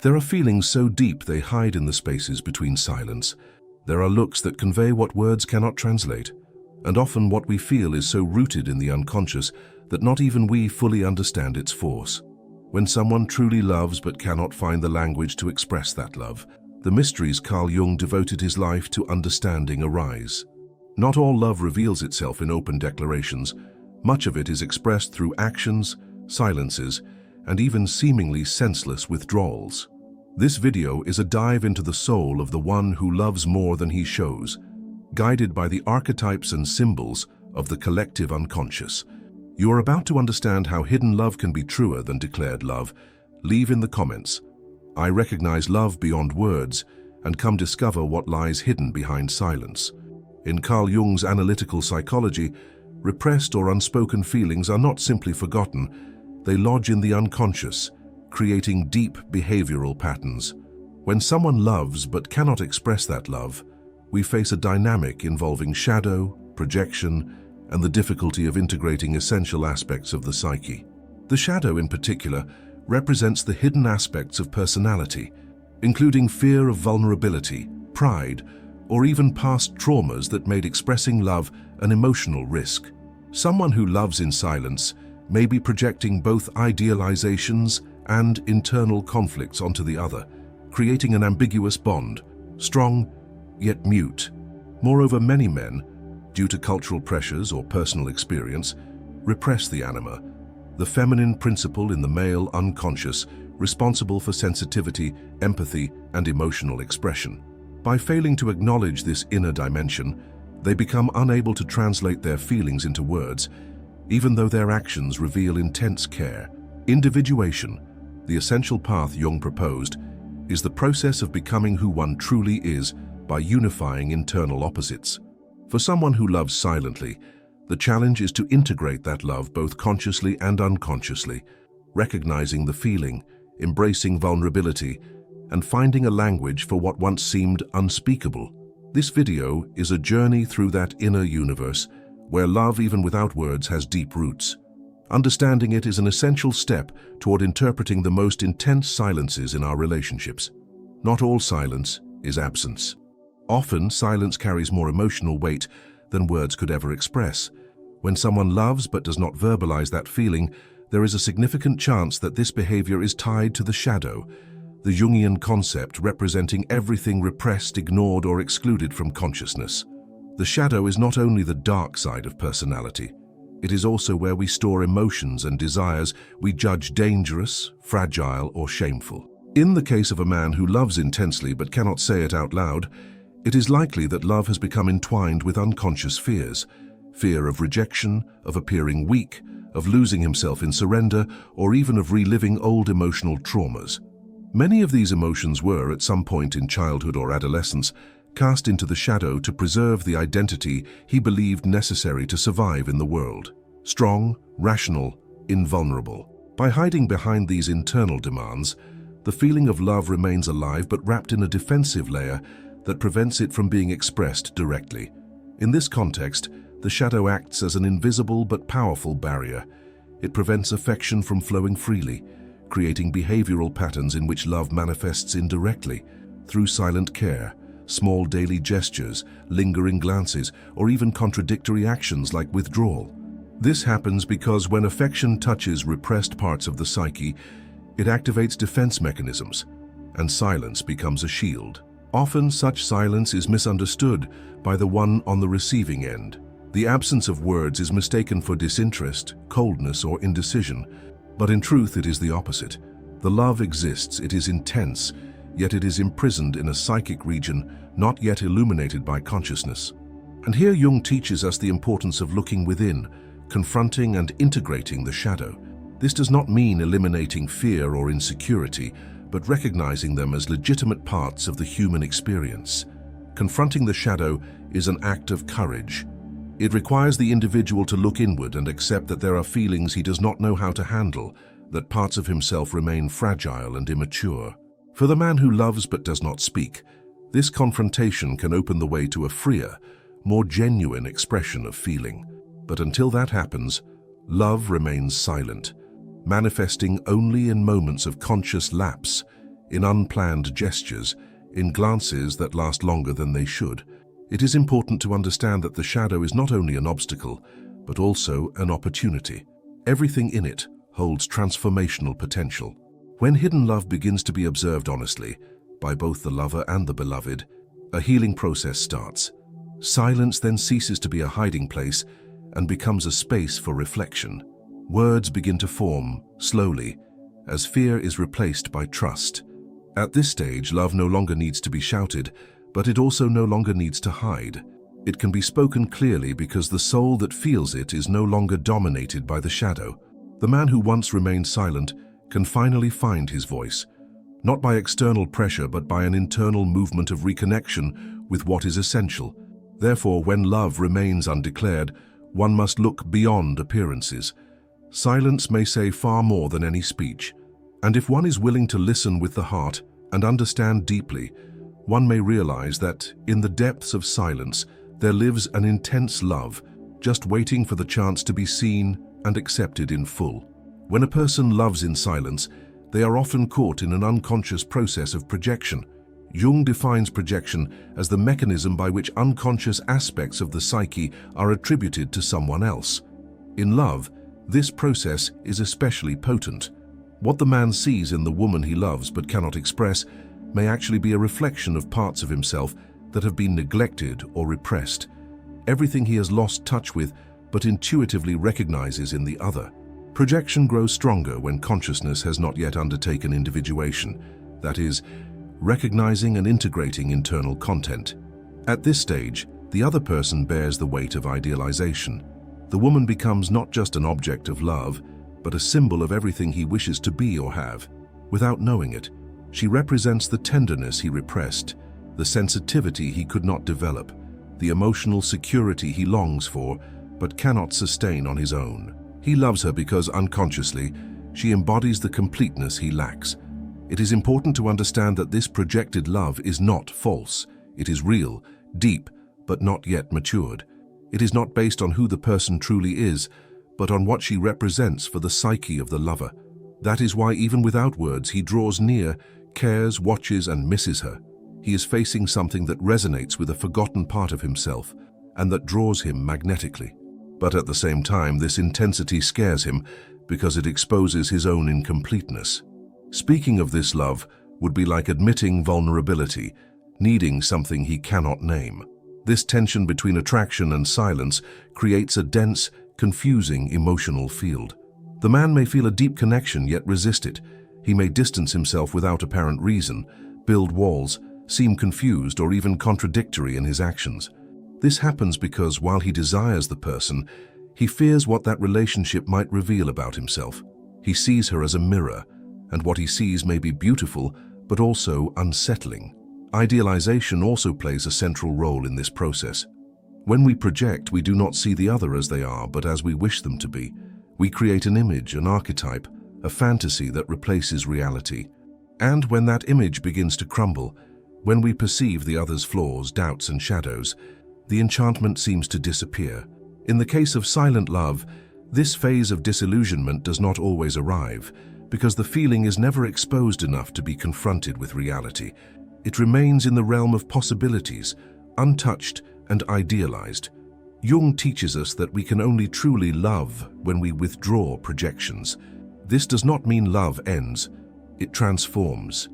There are feelings so deep they hide in the spaces between silence. There are looks that convey what words cannot translate. And often what we feel is so rooted in the unconscious that not even we fully understand its force. When someone truly loves but cannot find the language to express that love, the mysteries Carl Jung devoted his life to understanding arise. Not all love reveals itself in open declarations. Much of it is expressed through actions, silences, and even seemingly senseless withdrawals. This video is a dive into the soul of the one who loves more than he shows, guided by the archetypes and symbols of the collective unconscious. You are about to understand how hidden love can be truer than declared love. Leave in the comments, "I recognize love beyond words," and come discover what lies hidden behind silence. In Carl Jung's analytical psychology, repressed or unspoken feelings are not simply forgotten. They lodge in the unconscious, creating deep behavioral patterns. When someone loves but cannot express that love, we face a dynamic involving shadow, projection, and the difficulty of integrating essential aspects of the psyche. The shadow, in particular, represents the hidden aspects of personality, including fear of vulnerability, pride, or even past traumas that made expressing love an emotional risk. Someone who loves in silence may be projecting both idealizations and internal conflicts onto the other, creating an ambiguous bond, strong yet mute. Moreover, many men, due to cultural pressures or personal experience, repress the anima, the feminine principle in the male unconscious, responsible for sensitivity, empathy, and emotional expression. By failing to acknowledge this inner dimension, they become unable to translate their feelings into words, even though their actions reveal intense care. Individuation, the essential path Jung proposed, is the process of becoming who one truly is by unifying internal opposites. For someone who loves silently, the challenge is to integrate that love both consciously and unconsciously, recognizing the feeling, embracing vulnerability, and finding a language for what once seemed unspeakable. This video is a journey through that inner universe, where love, even without words, has deep roots. Understanding it is an essential step toward interpreting the most intense silences in our relationships. Not all silence is absence. Often, silence carries more emotional weight than words could ever express. When someone loves but does not verbalize that feeling, there is a significant chance that this behavior is tied to the shadow, the Jungian concept representing everything repressed, ignored, or excluded from consciousness. The shadow is not only the dark side of personality, it is also where we store emotions and desires we judge dangerous, fragile, or shameful. In the case of a man who loves intensely but cannot say it out loud, it is likely that love has become entwined with unconscious fears. Fear of rejection, of appearing weak, of losing himself in surrender, or even of reliving old emotional traumas. Many of these emotions were, at some point in childhood or adolescence, cast into the shadow to preserve the identity he believed necessary to survive in the world. Strong, rational, invulnerable. By hiding behind these internal demands, the feeling of love remains alive but wrapped in a defensive layer that prevents it from being expressed directly. In this context, the shadow acts as an invisible but powerful barrier. It prevents affection from flowing freely, creating behavioral patterns in which love manifests indirectly, through silent care, small daily gestures, lingering glances, or even contradictory actions like withdrawal. This happens because when affection touches repressed parts of the psyche, it activates defense mechanisms, and silence becomes a shield. Often such silence is misunderstood by the one on the receiving end. The absence of words is mistaken for disinterest, coldness, or indecision, but in truth it is the opposite. The love exists, it is intense, yet it is imprisoned in a psychic region not yet illuminated by consciousness. And here Jung teaches us the importance of looking within, confronting and integrating the shadow. This does not mean eliminating fear or insecurity, but recognizing them as legitimate parts of the human experience. Confronting the shadow is an act of courage. It requires the individual to look inward and accept that there are feelings he does not know how to handle, that parts of himself remain fragile and immature. For the man who loves but does not speak, this confrontation can open the way to a freer, more genuine expression of feeling. But until that happens, love remains silent, manifesting only in moments of conscious lapse, in unplanned gestures, in glances that last longer than they should. It is important to understand that the shadow is not only an obstacle, but also an opportunity. Everything in it holds transformational potential. When hidden love begins to be observed honestly, by both the lover and the beloved, a healing process starts. Silence then ceases to be a hiding place and becomes a space for reflection. Words begin to form, slowly, as fear is replaced by trust. At this stage, love no longer needs to be shouted, but it also no longer needs to hide. It can be spoken clearly because the soul that feels it is no longer dominated by the shadow. The man who once remained silent can finally find his voice, not by external pressure but by an internal movement of reconnection with what is essential. Therefore, when love remains undeclared, one must look beyond appearances. Silence may say far more than any speech, and if one is willing to listen with the heart and understand deeply, one may realize that in the depths of silence there lives an intense love, just waiting for the chance to be seen and accepted in full. When a person loves in silence, they are often caught in an unconscious process of projection. Jung defines projection as the mechanism by which unconscious aspects of the psyche are attributed to someone else. In love, this process is especially potent. What the man sees in the woman he loves but cannot express may actually be a reflection of parts of himself that have been neglected or repressed. Everything he has lost touch with but intuitively recognizes in the other. Projection grows stronger when consciousness has not yet undertaken individuation, that is, recognizing and integrating internal content. At this stage, the other person bears the weight of idealization. The woman becomes not just an object of love, but a symbol of everything he wishes to be or have. Without knowing it, she represents the tenderness he repressed, the sensitivity he could not develop, the emotional security he longs for but cannot sustain on his own. He loves her because unconsciously, she embodies the completeness he lacks. It is important to understand that this projected love is not false. It is real, deep, but not yet matured. It is not based on who the person truly is, but on what she represents for the psyche of the lover. That is why even without words he draws near, cares, watches, and misses her. He is facing something that resonates with a forgotten part of himself, and that draws him magnetically. But at the same time, this intensity scares him because it exposes his own incompleteness. Speaking of this love would be like admitting vulnerability, needing something he cannot name. This tension between attraction and silence creates a dense, confusing emotional field. The man may feel a deep connection yet resist it. He may distance himself without apparent reason, build walls, seem confused or even contradictory in his actions. This happens because while he desires the person, he fears what that relationship might reveal about himself. He sees her as a mirror, and what he sees may be beautiful but also unsettling. Idealization also plays a central role in this process. When we project, we do not see the other as they are, but as we wish them to be. We create an image, an archetype, a fantasy that replaces reality. And when that image begins to crumble, when we perceive the other's flaws, doubts, and shadows, the enchantment seems to disappear. In the case of silent love, this phase of disillusionment does not always arrive, because the feeling is never exposed enough to be confronted with reality. It remains in the realm of possibilities, untouched and idealized. Jung teaches us that we can only truly love when we withdraw projections. This does not mean love ends, it transforms.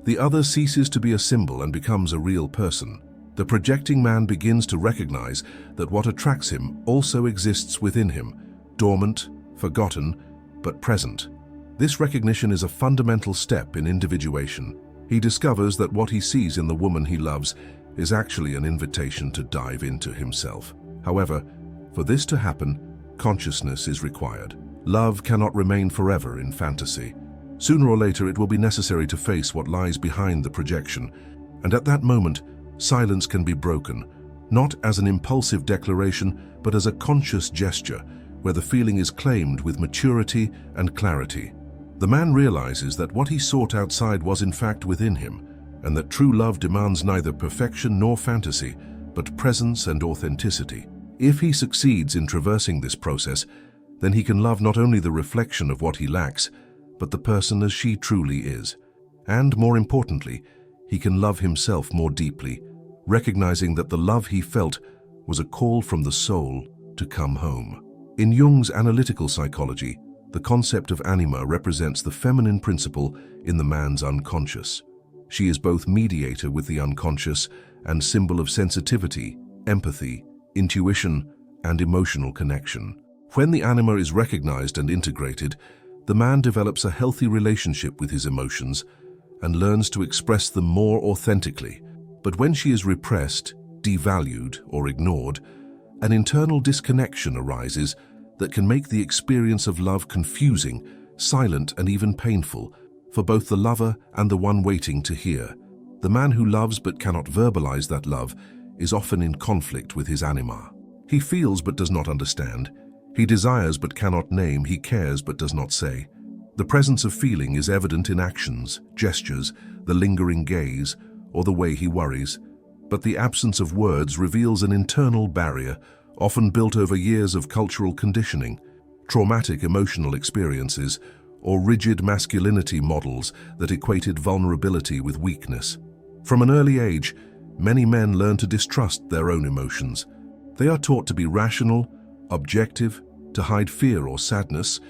The other ceases to be a symbol and becomes a real person. The projecting man begins to recognize that what attracts him also exists within him, dormant, forgotten, but present. This recognition is a fundamental step in individuation. He discovers that what he sees in the woman he loves is actually an invitation to dive into himself. However, for this to happen, consciousness is required. Love cannot remain forever in fantasy. Sooner or later, it will be necessary to face what lies behind the projection, and at that moment, silence can be broken, not as an impulsive declaration, but as a conscious gesture, where the feeling is claimed with maturity and clarity. The man realizes that what he sought outside was in fact within him, and that true love demands neither perfection nor fantasy, but presence and authenticity. If he succeeds in traversing this process, then he can love not only the reflection of what he lacks, but the person as she truly is. And more importantly, he can love himself more deeply, recognizing that the love he felt was a call from the soul to come home. In Jung's analytical psychology, the concept of anima represents the feminine principle in the man's unconscious. She is both mediator with the unconscious and symbol of sensitivity, empathy, intuition, and emotional connection. When the anima is recognized and integrated, the man develops a healthy relationship with his emotions and learns to express them more authentically. But when she is repressed, devalued, or ignored, an internal disconnection arises that can make the experience of love confusing, silent, and even painful for both the lover and the one waiting to hear. The man who loves but cannot verbalize that love is often in conflict with his anima. He feels but does not understand. He desires but cannot name. He cares but does not say. The presence of feeling is evident in actions, gestures, the lingering gaze, or the way he worries. But the absence of words reveals an internal barrier, often built over years of cultural conditioning, traumatic emotional experiences, or rigid masculinity models that equated vulnerability with weakness. From an early age, many men learn to distrust their own emotions. They are taught to be rational, objective, to hide fear or sadness,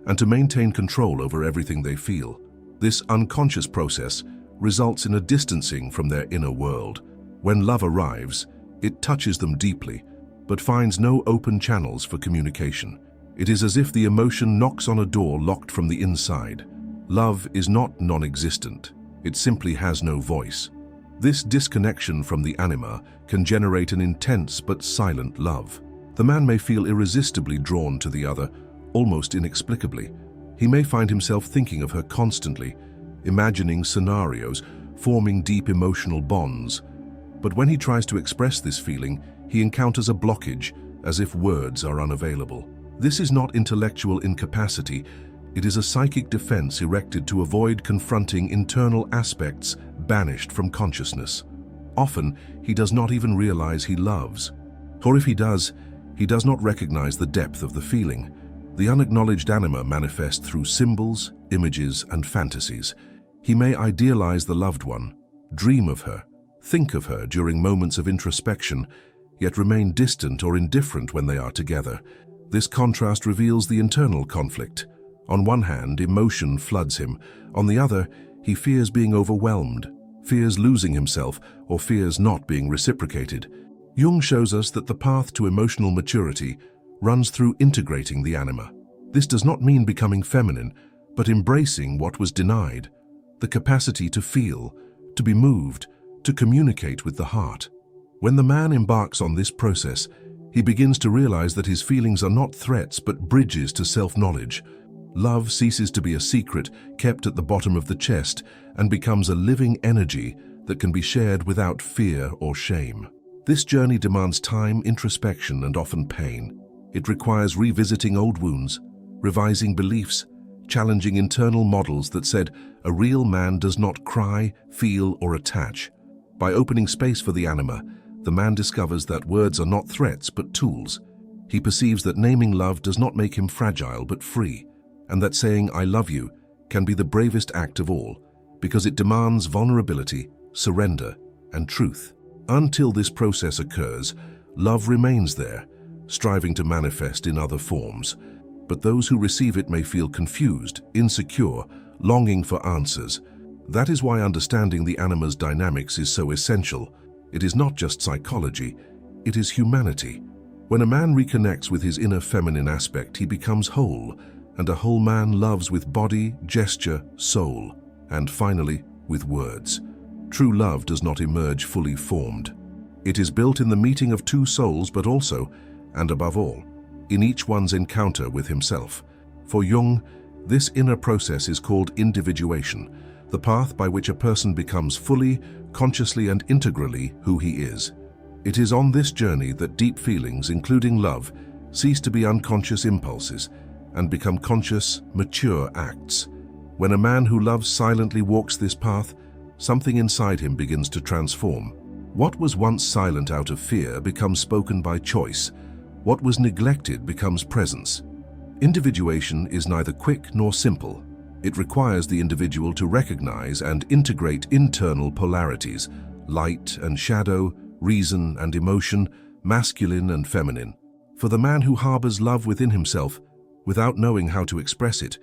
and to maintain control over everything they feel. This unconscious process results in a distancing from their inner world. When love arrives, it touches them deeply, but finds no open channels for communication. It is as if the emotion knocks on a door locked from the inside. Love is not non-existent. It simply has no voice. This disconnection from the anima can generate an intense but silent love. The man may feel irresistibly drawn to the other, almost inexplicably. He may find himself thinking of her constantly, imagining scenarios, forming deep emotional bonds. But when he tries to express this feeling, he encounters a blockage, as if words are unavailable. This is not intellectual incapacity. It is a psychic defense erected to avoid confronting internal aspects banished from consciousness. Often, he does not even realize he loves. Or if he does not recognize the depth of the feeling. The unacknowledged anima manifests through symbols, images, and fantasies. He may idealize the loved one, dream of her, think of her during moments of introspection, yet remain distant or indifferent when they are together. This contrast reveals the internal conflict. On one hand, emotion floods him. On the other, he fears being overwhelmed, fears losing himself, or fears not being reciprocated. Jung shows us that the path to emotional maturity runs through integrating the anima. This does not mean becoming feminine, but embracing what was denied, the capacity to feel, to be moved, to communicate with the heart. When the man embarks on this process, he begins to realize that his feelings are not threats but bridges to self-knowledge. Love ceases to be a secret kept at the bottom of the chest and becomes a living energy that can be shared without fear or shame. This journey demands time, introspection, and often pain. It requires revisiting old wounds, revising beliefs, challenging internal models that said a real man does not cry, feel, or attach. By opening space for the anima, the man discovers that words are not threats but tools. He perceives that naming love does not make him fragile but free, and that saying "I love you" can be the bravest act of all, because it demands vulnerability, surrender, and truth. Until this process occurs, love remains there, striving to manifest in other forms. But those who receive it may feel confused, insecure, longing for answers. That is why understanding the anima's dynamics is so essential. It is not just psychology, it is humanity. When a man reconnects with his inner feminine aspect, he becomes whole, and a whole man loves with body, gesture, soul, and finally, with words. True love does not emerge fully formed. It is built in the meeting of two souls, but also, and above all, in each one's encounter with himself. For Jung, this inner process is called individuation, the path by which a person becomes fully, consciously, and integrally who he is. It is on this journey that deep feelings, including love, cease to be unconscious impulses and become conscious, mature acts. When a man who loves silently walks this path, something inside him begins to transform. What was once silent out of fear becomes spoken by choice. What was neglected becomes presence. Individuation is neither quick nor simple. It requires the individual to recognize and integrate internal polarities, light and shadow, reason and emotion, masculine and feminine. For the man who harbors love within himself, without knowing how to express it,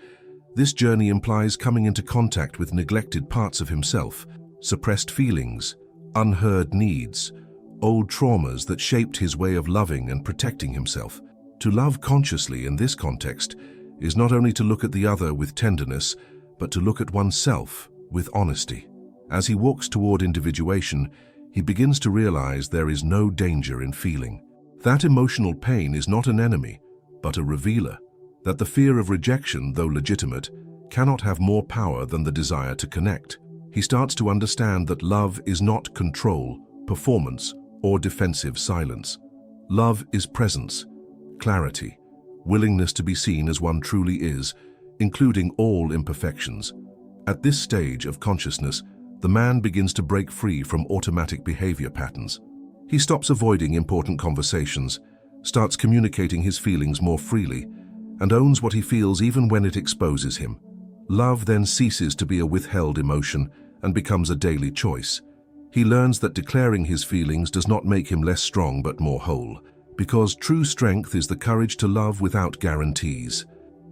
this journey implies coming into contact with neglected parts of himself, suppressed feelings, unheard needs, old traumas that shaped his way of loving and protecting himself. To love consciously in this context is not only to look at the other with tenderness, but to look at oneself with honesty. As he walks toward individuation, he begins to realize there is no danger in feeling. That emotional pain is not an enemy, but a revealer. That the fear of rejection, though legitimate, cannot have more power than the desire to connect. He starts to understand that love is not control, performance, or defensive silence. Love is presence, clarity, willingness to be seen as one truly is, including all imperfections. At this stage of consciousness, the man begins to break free from automatic behavior patterns. He stops avoiding important conversations, starts communicating his feelings more freely, and owns what he feels even when it exposes him. Love then ceases to be a withheld emotion and becomes a daily choice. He learns that declaring his feelings does not make him less strong but more whole, because true strength is the courage to love without guarantees.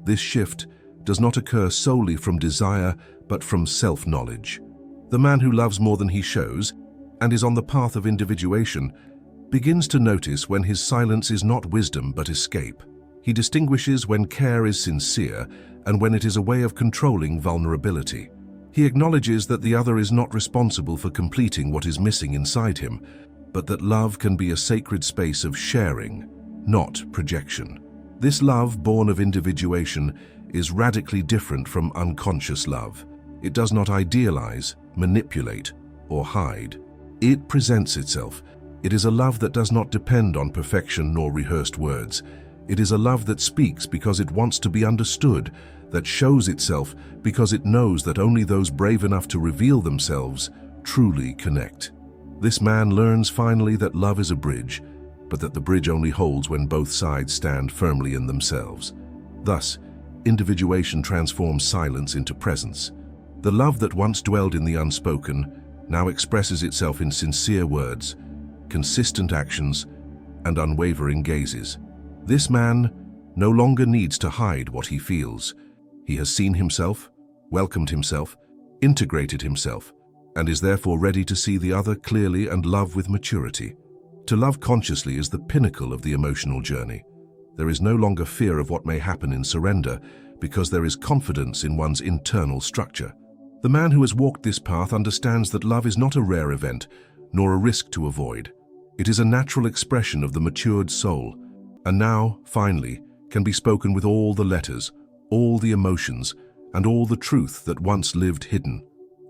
This shift does not occur solely from desire but from self-knowledge. The man who loves more than he shows and is on the path of individuation begins to notice when his silence is not wisdom but escape. He distinguishes when care is sincere and when it is a way of controlling vulnerability. He acknowledges that the other is not responsible for completing what is missing inside him, but that love can be a sacred space of sharing, not projection. This love, born of individuation, is radically different from unconscious love. It does not idealize, manipulate, or hide. It presents itself. It is a love that does not depend on perfection nor rehearsed words. It is a love that speaks because it wants to be understood, that shows itself because it knows that only those brave enough to reveal themselves truly connect. This man learns finally that love is a bridge, but that the bridge only holds when both sides stand firmly in themselves. Thus, individuation transforms silence into presence. The love that once dwelled in the unspoken now expresses itself in sincere words, consistent actions, and unwavering gazes. This man no longer needs to hide what he feels. He has seen himself, welcomed himself, integrated himself, and is therefore ready to see the other clearly and love with maturity. To love consciously is the pinnacle of the emotional journey. There is no longer fear of what may happen in surrender, because there is confidence in one's internal structure. The man who has walked this path understands that love is not a rare event, nor a risk to avoid. It is a natural expression of the matured soul, and now, finally, can be spoken with all the letters, all the emotions, and all the truth that once lived hidden.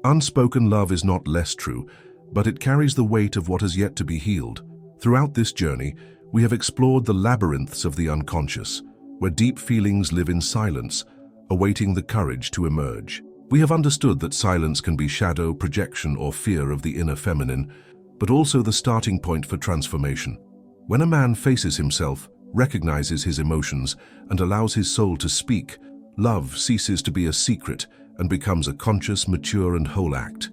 Unspoken love is not less true, but it carries the weight of what has yet to be healed. Throughout this journey, we have explored the labyrinths of the unconscious, where deep feelings live in silence, awaiting the courage to emerge. We have understood that silence can be shadow, projection, or fear of the inner feminine, but also the starting point for transformation. When a man faces himself, recognizes his emotions, and allows his soul to speak, love ceases to be a secret and becomes a conscious, mature, and whole act.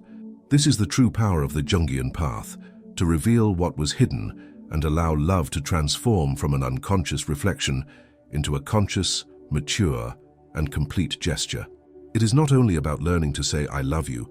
This is the true power of the Jungian path, to reveal what was hidden and allow love to transform from an unconscious reflection into a conscious, mature, and complete gesture. It is not only about learning to say "I love you,"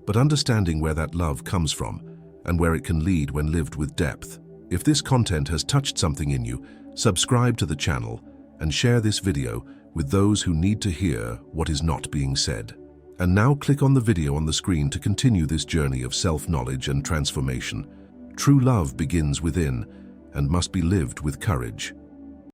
but understanding where that love comes from and where it can lead when lived with depth. If this content has touched something in you, subscribe to the channel and share this video with those who need to hear what is not being said. And now click on the video on the screen to continue this journey of self-knowledge and transformation. True love begins within and must be lived with courage.